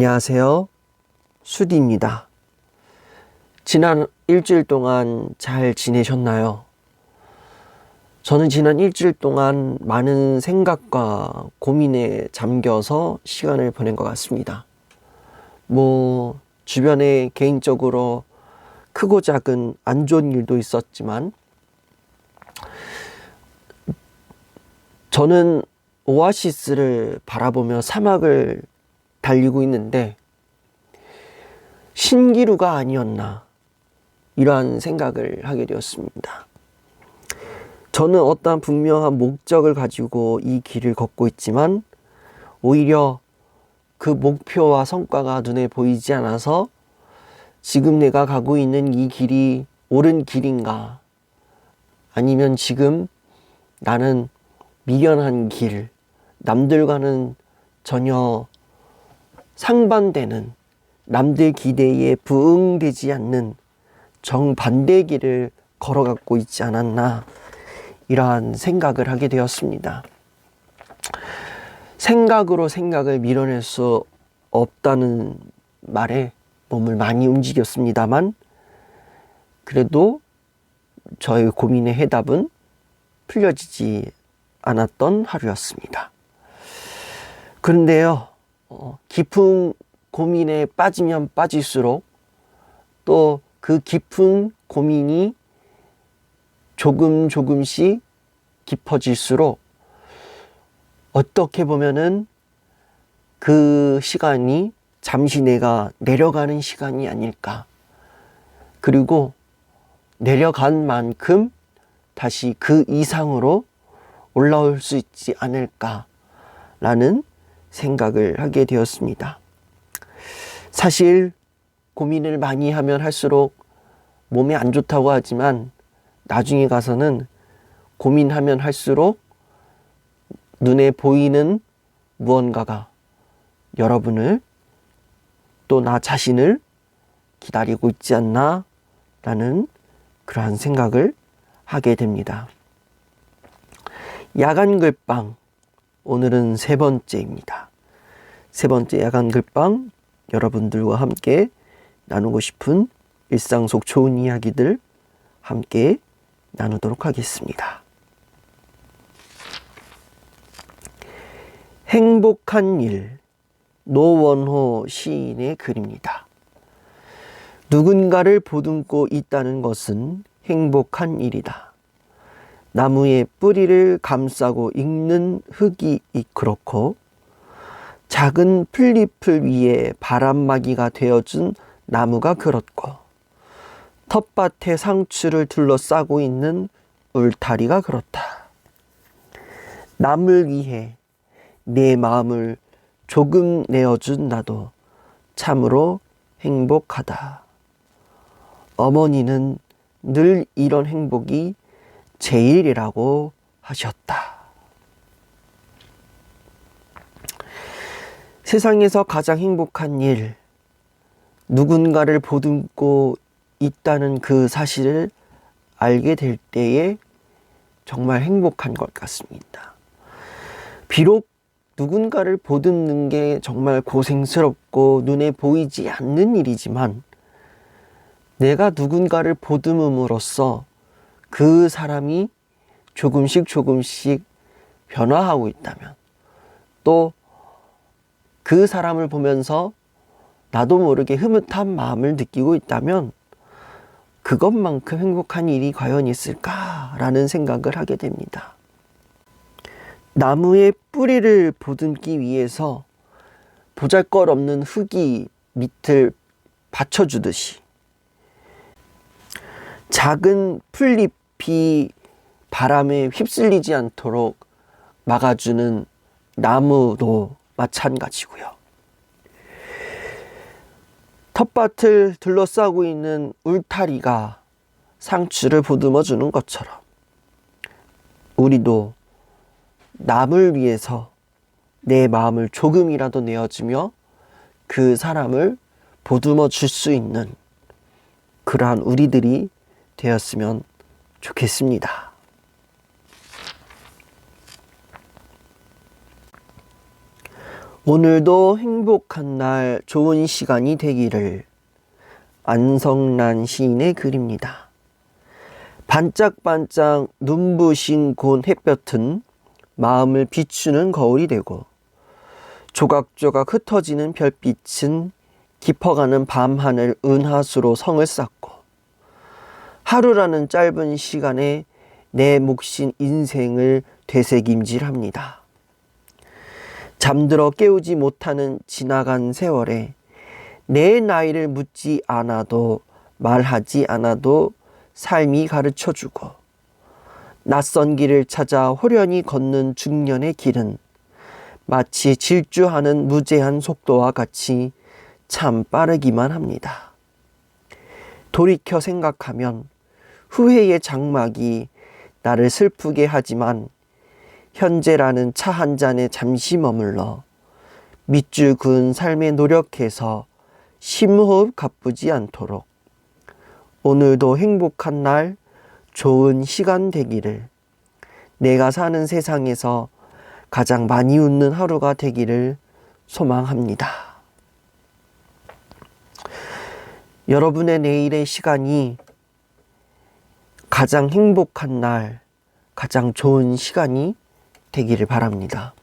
안녕하세요. 수디입니다. 지난 일주일 동안 잘 지내셨나요? 저는 지난 일주일 동안 많은 생각과 고민에 잠겨서 시간을 보낸 것 같습니다. 주변에 개인적으로 크고 작은 안 좋은 일도 있었지만, 저는 오아시스를 바라보며 사막을 달리고 있는데 신기루가 아니었나, 이러한 생각을 하게 되었습니다. 저는 어떠한 분명한 목적을 가지고 이 길을 걷고 있지만 오히려 그 목표와 성과가 눈에 보이지 않아서 지금 내가 가고 있는 이 길이 옳은 길인가, 아니면 지금 나는 미련한 길, 남들과는 전혀 상반되는, 남들 기대에 부응되지 않는 정반대의 길을 걸어가고 있지 않았나, 이러한 생각을 하게 되었습니다. 생각으로 생각을 밀어낼 수 없다는 말에 몸을 많이 움직였습니다만, 그래도 저의 고민의 해답은 풀려지지 않았던 하루였습니다. 그런데요, 깊은 고민에 빠지면 빠질수록 또 그 깊은 고민이 조금씩 깊어질수록 어떻게 보면은 그 시간이 잠시 내가 내려가는 시간이 아닐까, 그리고 내려간 만큼 다시 그 이상으로 올라올 수 있지 않을까라는 생각을 하게 되었습니다. 사실 고민을 많이 하면 할수록 몸에 안 좋다고 하지만 나중에 가서는 고민하면 할수록 눈에 보이는 무언가가 여러분을, 또 나 자신을 기다리고 있지 않나 라는 그러한 생각을 하게 됩니다. 야간 글방, 오늘은 세 번째입니다. 세 번째 야간 글방, 여러분들과 함께 나누고 싶은 일상 속 좋은 이야기들 함께 나누도록 하겠습니다. 행복한 일, 노원호 시인의 글입니다. 누군가를 보듬고 있다는 것은 행복한 일이다. 나무의 뿌리를 감싸고 익는 흙이 그렇고, 작은 풀잎을 위해 바람막이가 되어준 나무가 그렇고, 텃밭에 상추를 둘러싸고 있는 울타리가 그렇다. 남을 위해 내 마음을 조금 내어준 나도 참으로 행복하다. 어머니는 늘 이런 행복이 제일이라고 하셨다. 세상에서 가장 행복한 일, 누군가를 보듬고 있다는 그 사실을 알게 될 때에 정말 행복한 것 같습니다. 비록 누군가를 보듬는 게 정말 고생스럽고 눈에 보이지 않는 일이지만, 내가 누군가를 보듬음으로써 그 사람이 조금씩 변화하고 있다면, 또 그 사람을 보면서 나도 모르게 흐뭇한 마음을 느끼고 있다면, 그것만큼 행복한 일이 과연 있을까라는 생각을 하게 됩니다. 나무의 뿌리를 보듬기 위해서 보잘것없는 흙이 밑을 받쳐주듯이, 작은 풀잎이 바람에 휩쓸리지 않도록 막아주는 나무도 마찬가지고요. 텃밭을 둘러싸고 있는 울타리가 상추를 보듬어 주는 것처럼, 우리도 남을 위해서 내 마음을 조금이라도 내어주며 그 사람을 보듬어 줄 수 있는 그러한 우리들이 되었으면 좋겠습니다. 오늘도 행복한 날, 좋은 시간이 되기를. 안성란 시인의 글입니다. 반짝반짝 눈부신 곤 햇볕은 마음을 비추는 거울이 되고, 조각조각 흩어지는 별빛은 깊어가는 밤하늘 은하수로 성을 쌓고, 하루라는 짧은 시간에 내 몫인 인생을 되새김질합니다. 잠들어 깨우지 못하는 지나간 세월에 내 나이를 묻지 않아도 말하지 않아도 삶이 가르쳐주고, 낯선 길을 찾아 호련히 걷는 중년의 길은 마치 질주하는 무제한 속도와 같이 참 빠르기만 합니다. 돌이켜 생각하면 후회의 장막이 나를 슬프게 하지만, 현재라는 차 한 잔에 잠시 머물러 밑줄 그은 삶에 노력해서 심호흡 가쁘지 않도록 오늘도 행복한 날, 좋은 시간 되기를, 내가 사는 세상에서 가장 많이 웃는 하루가 되기를 소망합니다. 여러분의 내일의 시간이 가장 행복한 날, 가장 좋은 시간이 되기를 바랍니다.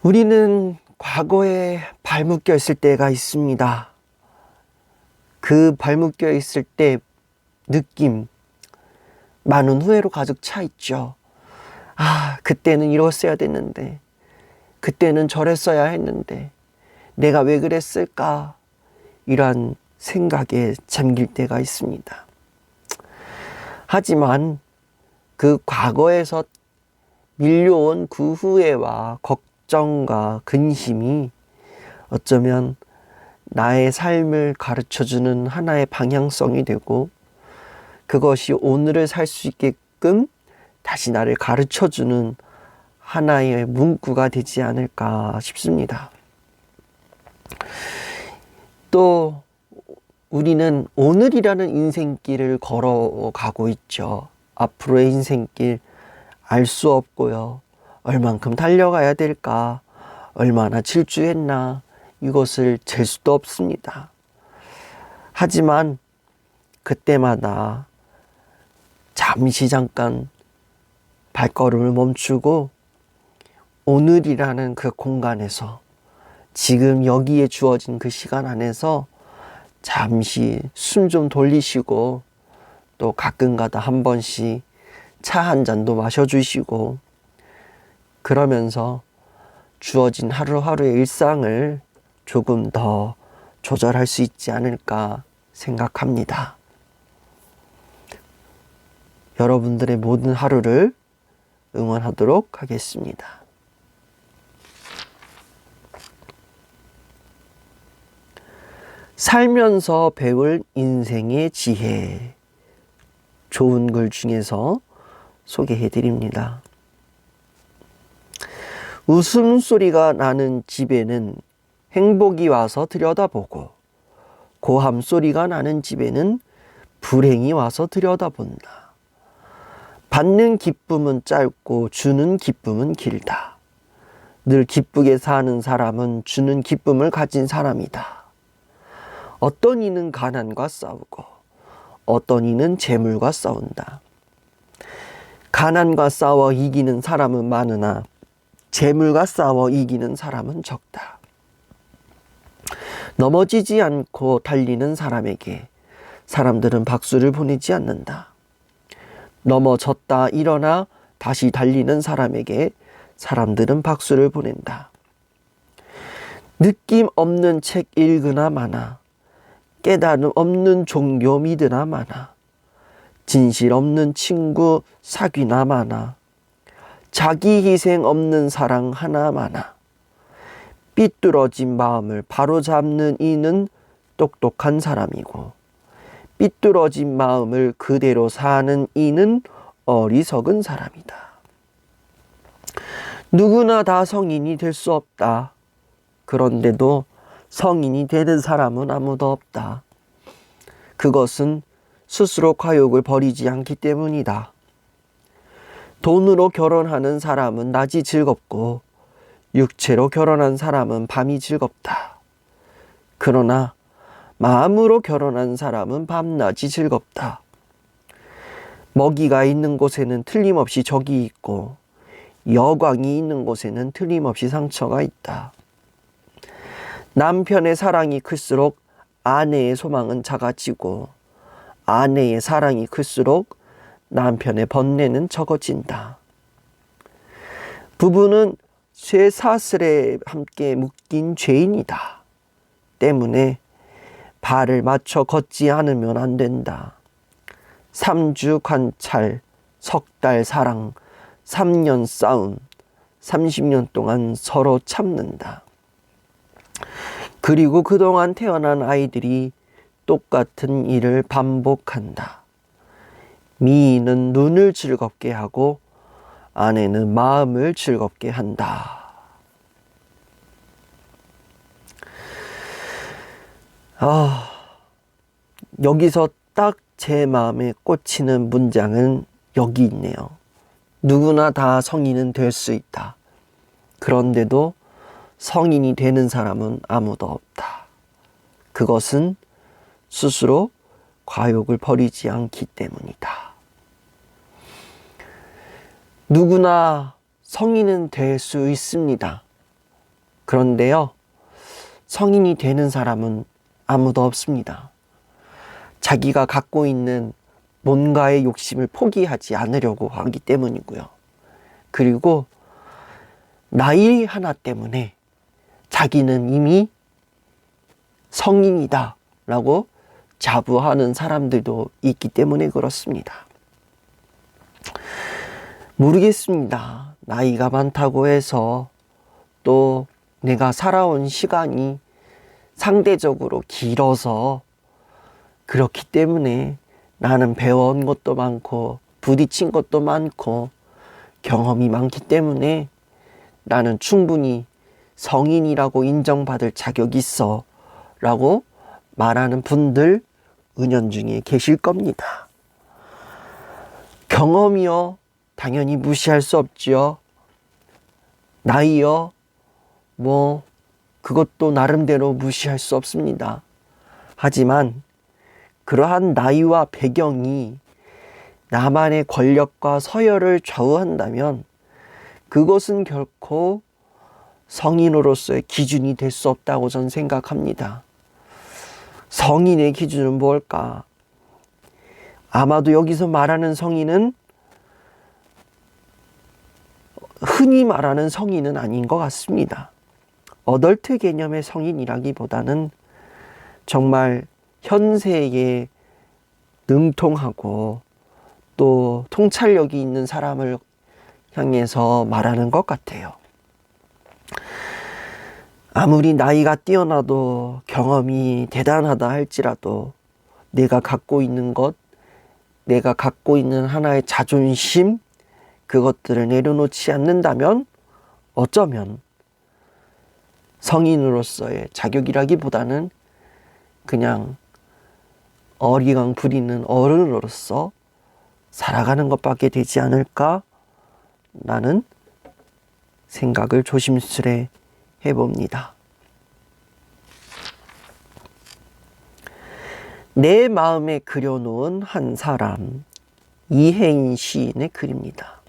우리는 과거에 발묶여 있을 때가 있습니다. 그 발묶여 있을 때 느낌, 많은 후회로 가득 차 있죠. 그때는 이랬어야 됐는데, 그때는 저랬어야 했는데, 내가 왜 그랬을까? 이런 생각에 잠길 때가 있습니다. 하지만 그 과거에서 밀려온 그 후회와 걱정과 근심이 어쩌면 나의 삶을 가르쳐주는 하나의 방향성이 되고, 그것이 오늘을 살 수 있게끔 다시 나를 가르쳐주는 하나의 문구가 되지 않을까 싶습니다. 또 우리는 오늘이라는 인생길을 걸어가고 있죠. 앞으로의 인생길 알 수 없고요. 얼만큼 달려가야 될까? 얼마나 질주했나? 이것을 잴 수도 없습니다. 하지만 그때마다 잠시 잠깐 발걸음을 멈추고 오늘이라는 그 공간에서, 지금 여기에 주어진 그 시간 안에서 잠시 숨 좀 돌리시고, 또 가끔가다 한 번씩 차 한 잔도 마셔주시고, 그러면서 주어진 하루하루의 일상을 조금 더 조절할 수 있지 않을까 생각합니다. 여러분들의 모든 하루를 응원하도록 하겠습니다. 살면서 배울 인생의 지혜, 좋은 글 중에서 소개해 드립니다. 웃음소리가 나는 집에는 행복이 와서 들여다보고, 고함소리가 나는 집에는 불행이 와서 들여다본다. 받는 기쁨은 짧고 주는 기쁨은 길다. 늘 기쁘게 사는 사람은 주는 기쁨을 가진 사람이다. 어떤 이는 가난과 싸우고 어떤 이는 재물과 싸운다. 가난과 싸워 이기는 사람은 많으나 재물과 싸워 이기는 사람은 적다. 넘어지지 않고 달리는 사람에게 사람들은 박수를 보내지 않는다. 넘어졌다 일어나 다시 달리는 사람에게 사람들은 박수를 보낸다. 느낌 없는 책 읽으나 마나, 깨달음 없는 종교 믿으나 마나, 진실 없는 친구 사귀나 마나, 자기 희생 없는 사랑 하나 마나, 삐뚤어진 마음을 바로잡는 이는 똑똑한 사람이고, 삐뚤어진 마음을 그대로 사는 이는 어리석은 사람이다. 누구나 다 성인이 될 수 없다. 그런데도 성인이 되는 사람은 아무도 없다. 그것은 스스로 과욕을 버리지 않기 때문이다. 돈으로 결혼하는 사람은 낮이 즐겁고 육체로 결혼한 사람은 밤이 즐겁다. 그러나 마음으로 결혼한 사람은 밤낮이 즐겁다. 먹이가 있는 곳에는 틀림없이 적이 있고 여광이 있는 곳에는 틀림없이 상처가 있다. 남편의 사랑이 클수록 아내의 소망은 작아지고 아내의 사랑이 클수록 남편의 번뇌는 적어진다. 부부는 쇠사슬에 함께 묶인 죄인이다. 때문에 발을 맞춰 걷지 않으면 안 된다. 3주 관찰, 3달 사랑, 3년 싸움, 30년 동안 서로 참는다. 그리고 그동안 태어난 아이들이 똑같은 일을 반복한다. 미인은 눈을 즐겁게 하고 아내는 마음을 즐겁게 한다. 여기서 딱 제 마음에 꽂히는 문장은 여기 있네요. 누구나 다 성인은 될 수 있다. 그런데도 성인이 되는 사람은 아무도 없다. 그것은 스스로 과욕을 버리지 않기 때문이다. 누구나 성인은 될 수 있습니다. 그런데요, 성인이 되는 사람은 아무도 없습니다. 자기가 갖고 있는 뭔가의 욕심을 포기하지 않으려고 하기 때문이고요. 그리고 나이 하나 때문에 자기는 이미 성인이다 라고 자부하는 사람들도 있기 때문에 그렇습니다. 모르겠습니다. 나이가 많다고 해서 또 내가 살아온 시간이 상대적으로 길어서 그렇기 때문에 나는 배워온 것도 많고 부딪힌 것도 많고 경험이 많기 때문에 나는 충분히 성인이라고 인정받을 자격이 있어 라고 말하는 분들 은연중에 계실 겁니다. 경험이요, 당연히 무시할 수 없지요. 나이요, 그것도 나름대로 무시할 수 없습니다. 하지만 그러한 나이와 배경이 나만의 권력과 서열을 좌우한다면 그것은 결코 성인으로서의 기준이 될 수 없다고 저는 생각합니다. 성인의 기준은 뭘까? 아마도 여기서 말하는 성인은 흔히 말하는 성인은 아닌 것 같습니다. 어덜트 개념의 성인이라기보다는 정말 현세에 능통하고 또 통찰력이 있는 사람을 향해서 말하는 것 같아요. 아무리 나이가 뛰어나도 경험이 대단하다 할지라도 내가 갖고 있는 것, 내가 갖고 있는 하나의 자존심, 그것들을 내려놓지 않는다면 어쩌면 성인으로서의 자격이라기보다는 그냥 어리광 부리는 어른으로서 살아가는 것밖에 되지 않을까? 라는 생각을 조심스레 해봅니다. 내 마음에 그려놓은 한 사람, 이혜인 시인의 글입니다.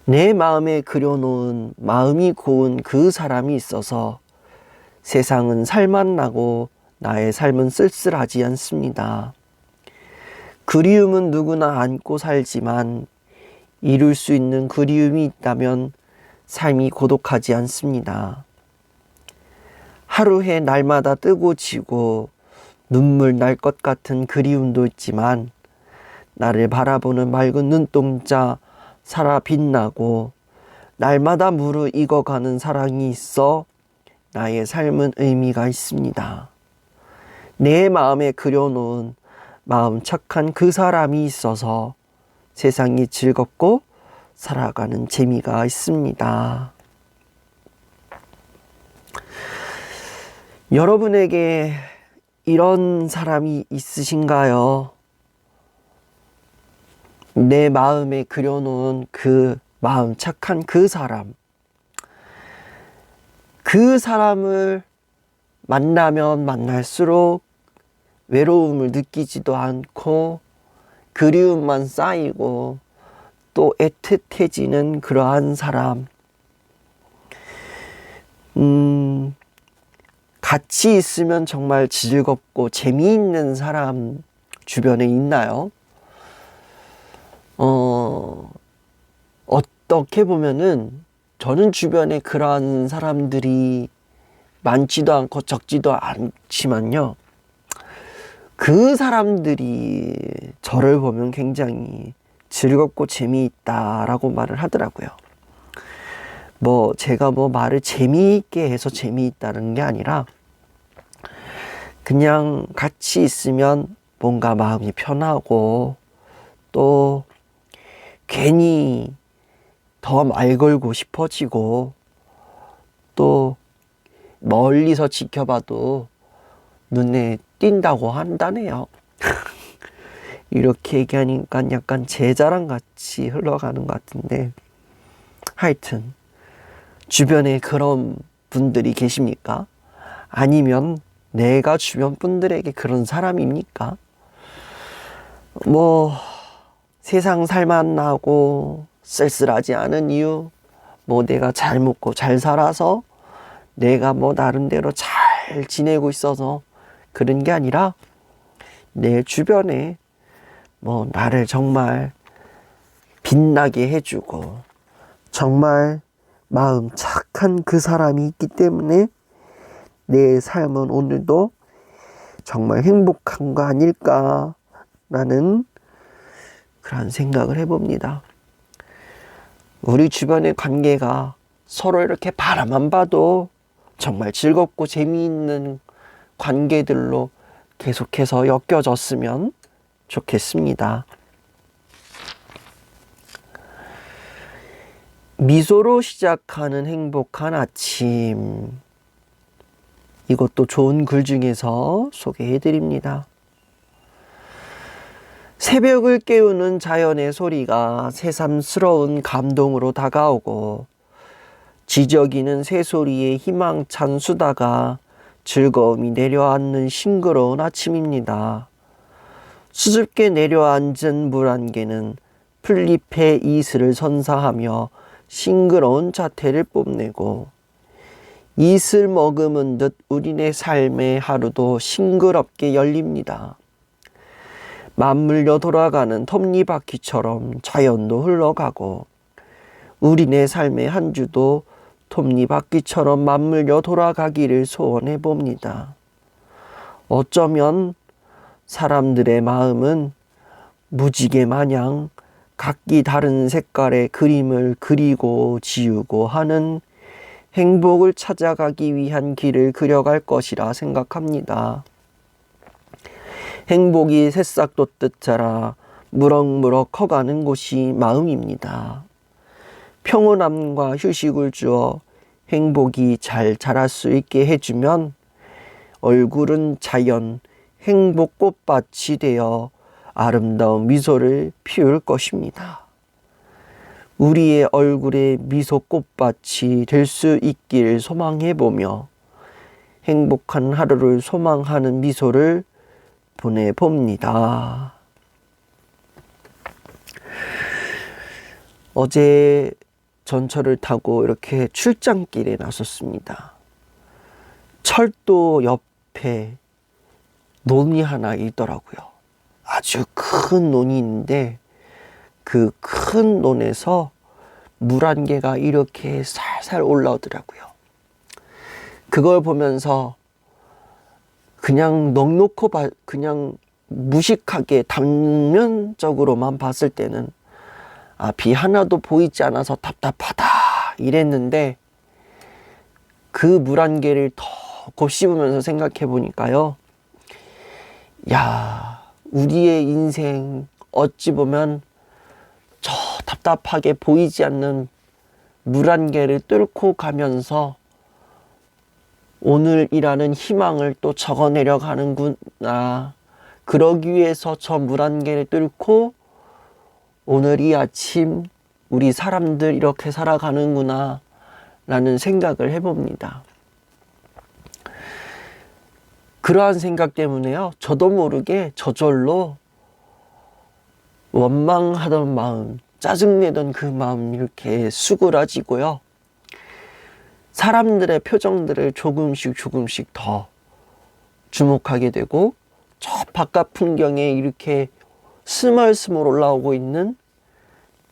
내 마음에 그려놓은 마음이 고운 그 사람이 있어서 세상은 살맛나고 나의 삶은 쓸쓸하지 않습니다. 그리움은 누구나 안고 살지만 이룰 수 있는 그리움이 있다면 삶이 고독하지 않습니다. 하루에 날마다 뜨고 지고 눈물 날 것 같은 그리움도 있지만 나를 바라보는 맑은 눈동자 살아 빛나고 날마다 무르익어가는 사랑이 있어 나의 삶은 의미가 있습니다. 내 마음에 그려놓은 마음 착한 그 사람이 있어서 세상이 즐겁고 살아가는 재미가 있습니다. 여러분에게 이런 사람이 있으신가요? 내 마음에 그려놓은 그 마음 착한 그 사람을 만나면 만날수록 외로움을 느끼지도 않고 그리움만 쌓이고 또 애틋해지는 그러한 사람. 같이 있으면 정말 즐겁고 재미있는 사람 주변에 있나요? 어떻게 보면은 저는 주변에 그러한 사람들이 많지도 않고 적지도 않지만요. 그 사람들이 저를 보면 굉장히 즐겁고 재미있다라고 말을 하더라고요. 제가 말을 재미있게 해서 재미있다는 게 아니라 그냥 같이 있으면 뭔가 마음이 편하고 또 괜히 더 말 걸고 싶어지고 또 멀리서 지켜봐도 눈에 띈다고 한다네요. 이렇게 얘기하니까 약간 제 자랑 같이 흘러가는 것 같은데, 하여튼 주변에 그런 분들이 계십니까? 아니면 내가 주변 분들에게 그런 사람입니까? 세상 살만하고 쓸쓸하지 않은 이유, 내가 잘 먹고 잘 살아서 내가 나름대로 잘 지내고 있어서 그런 게 아니라 내 주변에 나를 정말 빛나게 해주고 정말 마음 착한 그 사람이 있기 때문에 내 삶은 오늘도 정말 행복한 거 아닐까라는 그런 생각을 해봅니다. 우리 주변의 관계가 서로 이렇게 바라만 봐도 정말 즐겁고 재미있는 관계들로 계속해서 엮여졌으면 좋겠습니다. 미소로 시작하는 행복한 아침. 이것도 좋은 글 중에서 소개해드립니다. 새벽을 깨우는 자연의 소리가 새삼스러운 감동으로 다가오고 지저귀는 새소리에 희망찬 수다가 즐거움이 내려앉는 싱그러운 아침입니다. 수줍게 내려앉은 물 한 개는 풀잎의 이슬을 선사하며 싱그러운 자태를 뽐내고 이슬 머금은 듯 우리네 삶의 하루도 싱그럽게 열립니다. 맞물려 돌아가는 톱니바퀴처럼 자연도 흘러가고 우리네 삶의 한 주도 톱니바퀴처럼 맞물려 돌아가기를 소원해 봅니다. 어쩌면 사람들의 마음은 무지개 마냥 각기 다른 색깔의 그림을 그리고 지우고 하는 행복을 찾아가기 위한 길을 그려갈 것이라 생각합니다. 행복이 새싹 돋듯 자라 무럭무럭 커가는 곳이 마음입니다. 평온함과 휴식을 주어 행복이 잘 자랄 수 있게 해주면 얼굴은 자연, 행복 꽃밭이 되어 아름다운 미소를 피울 것입니다. 우리의 얼굴에 미소 꽃밭이 될 수 있길 소망해보며 행복한 하루를 소망하는 미소를 보내봅니다. 어제 전철을 타고 이렇게 출장길에 나섰습니다. 철도 옆에 논이 하나 있더라고요. 아주 큰 논이 있는데 그 큰 논에서 물 한 개가 이렇게 살살 올라오더라고요. 그걸 보면서 그냥 넉넉히 그냥 무식하게 단면적으로만 봤을 때는 비 하나도 보이지 않아서 답답하다 이랬는데 그 물 한 개를 더 곱씹으면서 생각해 보니까요. 우리의 인생 어찌 보면 저 답답하게 보이지 않는 물 한 개를 뚫고 가면서 오늘이라는 희망을 또 적어내려 가는구나. 그러기 위해서 저 물 한 개를 뚫고 오늘 이 아침 우리 사람들 이렇게 살아가는구나 라는 생각을 해봅니다. 그러한 생각 때문에요, 저도 모르게 저절로 원망하던 마음, 짜증내던 그 마음 이렇게 수그러지고요, 사람들의 표정들을 조금씩 더 주목하게 되고, 저 바깥 풍경에 이렇게 스멀스멀 올라오고 있는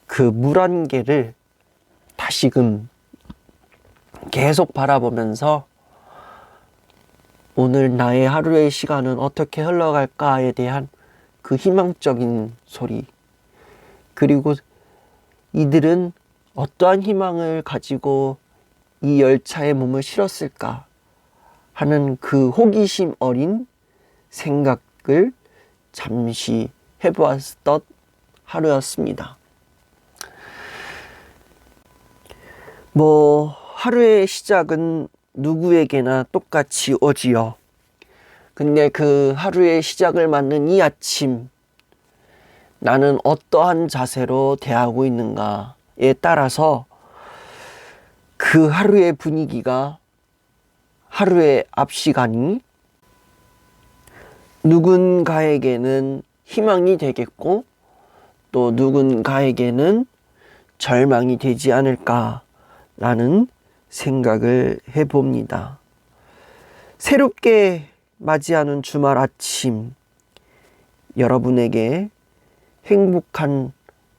그 물안개를 다시금 계속 바라보면서 오늘 나의 하루의 시간은 어떻게 흘러갈까에 대한 그 희망적인 소리, 그리고 이들은 어떠한 희망을 가지고 이 열차에 몸을 실었을까 하는 그 호기심 어린 생각을 잠시 해보았던 하루였습니다. 하루의 시작은 누구에게나 똑같이 오지요. 근데 그 하루의 시작을 맞는 이 아침, 나는 어떠한 자세로 대하고 있는가에 따라서 그 하루의 분위기가, 하루의 앞 시간이 누군가에게는 희망이 되겠고 또 누군가에게는 절망이 되지 않을까라는 생각을 해봅니다. 새롭게 맞이하는 주말 아침, 여러분에게 행복한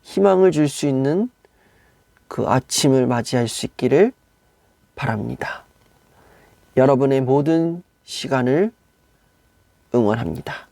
희망을 줄 수 있는 그 아침을 맞이할 수 있기를 바랍니다. 여러분의 모든 시간을 응원합니다.